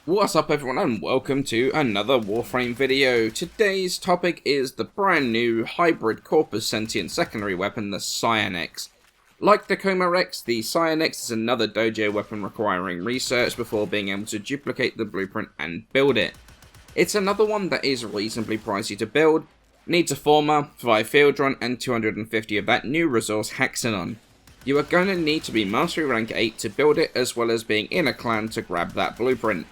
What's up everyone and welcome to another Warframe video. Today's topic is the brand new hybrid corpus sentient secondary weapon, the Cyanex. Like the Coma Rex, the Cyanex is another dojo weapon requiring research before being able to duplicate the blueprint and build it. It's another one that is reasonably pricey to build, needs a former, 5 field run and 250 of that new resource Hexanon. You are going to need to be mastery rank 8 to build it, as well as being in a clan to grab that blueprint.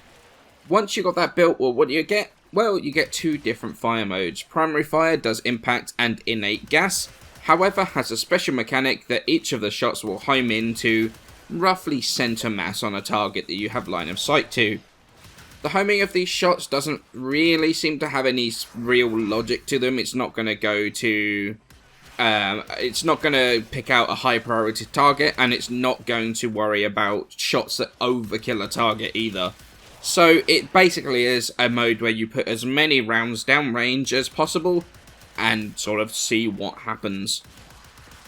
Once you got that built, well, what do you get? Well, you get two different fire modes. Primary fire does impact and innate gas, however has a special mechanic that each of the shots will home into roughly center mass on a target that you have line of sight to. The homing of these shots doesn't really seem to have any real logic to them. It's not going to go to... it's not going to pick out a high priority target, and it's not going to worry about shots that overkill a target either. So it basically is a mode where you put as many rounds downrange as possible and sort of see what happens.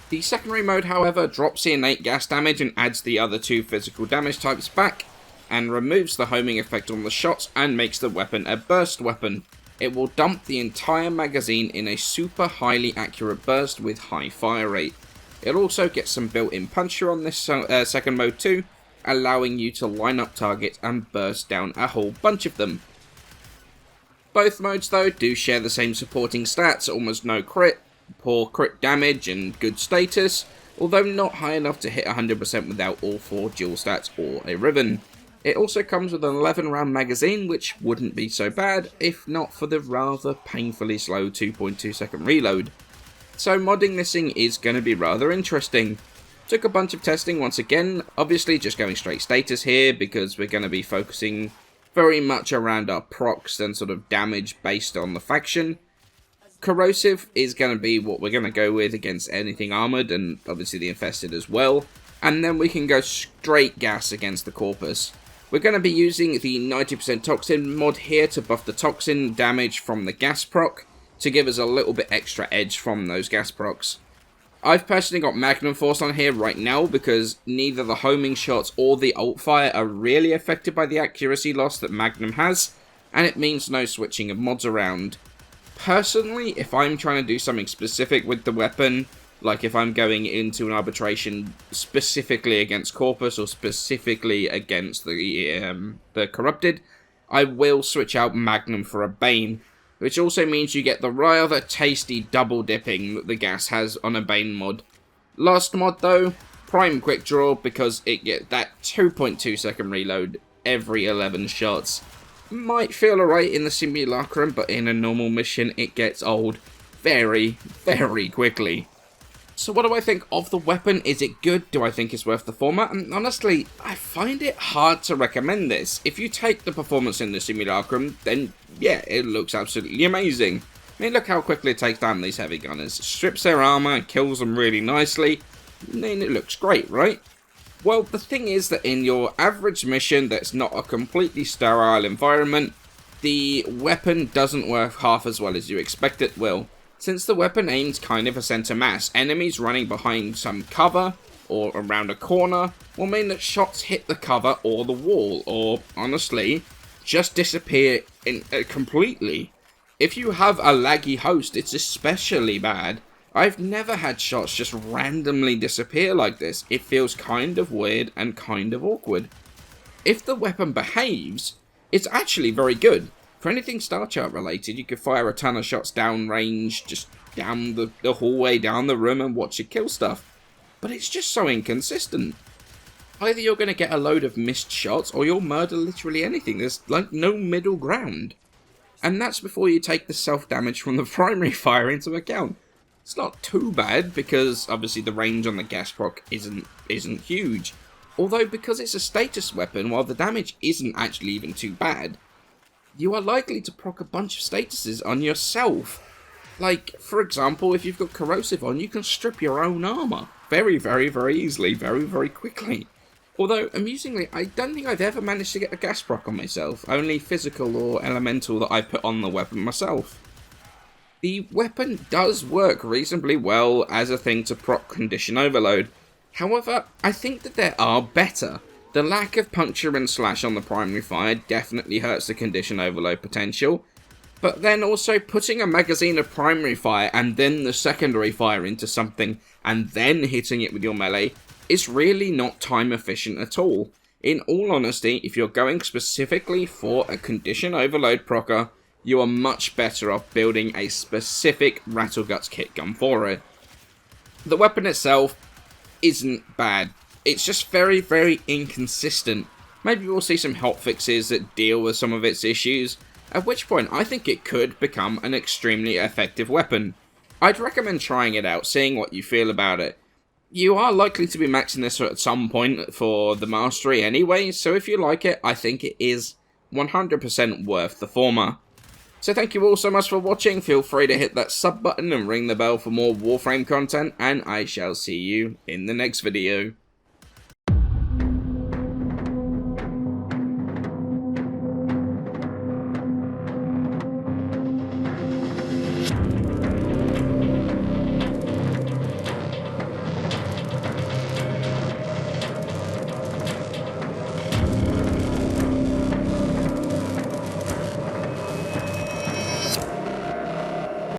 The secondary mode, however, drops the innate gas damage and adds the other two physical damage types back, and removes the homing effect on the shots and makes the weapon a burst weapon. It will dump the entire magazine in a super highly accurate burst with high fire rate. It also gets some built-in puncher on this second mode too, allowing you to line up targets and burst down a whole bunch of them. Both modes though do share the same supporting stats, almost no crit, poor crit damage and good status, although not high enough to hit 100% without all 4 dual stats or a ribbon. It also comes with an 11 round magazine, which wouldn't be so bad if not for the rather painfully slow 2.2 second reload. So modding this thing is going to be rather interesting. Took a bunch of testing once again, obviously just going straight status here because we're going to be focusing very much around our procs and sort of damage based on the faction. Corrosive is going to be what we're going to go with against anything armoured, and obviously the infested as well, and then we can go straight gas against the corpus. We're going to be using the 90% toxin mod here to buff the toxin damage from the gas proc, to give us a little bit extra edge from those gas procs. I've personally got Magnum Force on here right now because neither the homing shots or the ult fire are really affected by the accuracy loss that Magnum has, and it means no switching of mods around. Personally, if I'm trying to do something specific with the weapon, like if I'm going into an arbitration specifically against Corpus or specifically against the Corrupted, I will switch out Magnum for a Bane, which also means you get the rather tasty double dipping that the gas has on a Bane mod. Last mod though, Prime Quick Draw, because it gets that 2.2 second reload every 11 shots. Might feel alright in the simulacrum, but in a normal mission it gets old very, very quickly. So what do I think of the weapon? Is it good? Do I think it's worth the format? And honestly, I find it hard to recommend this. If you take the performance in the simulacrum, then yeah, it looks absolutely amazing. I mean, look how quickly it takes down these heavy gunners. Strips their armor, kills them really nicely, and then it looks great, right? Well, the thing is that in your average mission that's not a completely sterile environment, the weapon doesn't work half as well as you expect it will. Since the weapon aims kind of a center mass, enemies running behind some cover or around a corner will mean that shots hit the cover or the wall, or honestly, just disappear completely. If you have a laggy host, it's especially bad. I've never had shots just randomly disappear like this. It feels kind of weird and kind of awkward. If the weapon behaves, it's actually very good. For anything Star Chart related, you could fire a ton of shots down range, just down the hallway, down the room, and watch it kill stuff. But it's just so inconsistent. Either you're going to get a load of missed shots, or you'll murder literally anything. There's like no middle ground. And that's before you take the self-damage from the primary fire into account. It's not too bad, because obviously the range on the gas proc isn't huge. Although because it's a status weapon, while the damage isn't actually even too bad, you are likely to proc a bunch of statuses on yourself. Like, for example, if you've got corrosive on, you can strip your own armor very, very, very easily, very, very quickly. Although, amusingly, I don't think I've ever managed to get a gas proc on myself, only physical or elemental that I put on the weapon myself. The weapon does work reasonably well as a thing to proc condition overload. However, I think that there are better. The lack of puncture and slash on the primary fire definitely hurts the condition overload potential, but then also putting a magazine of primary fire and then the secondary fire into something and then hitting it with your melee is really not time efficient at all. In all honesty, if you're going specifically for a condition overload procer, you are much better off building a specific Rattleguts kit gun for it. The weapon itself isn't bad, it's just very, very inconsistent. Maybe we'll see some hotfixes that deal with some of its issues, at which point I think it could become an extremely effective weapon. I'd recommend trying it out, seeing what you feel about it. You are likely to be maxing this at some point for the mastery anyway, so if you like it, I think it is 100% worth the former. So thank you all so much for watching, feel free to hit that sub button and ring the bell for more Warframe content, and I shall see you in the next video.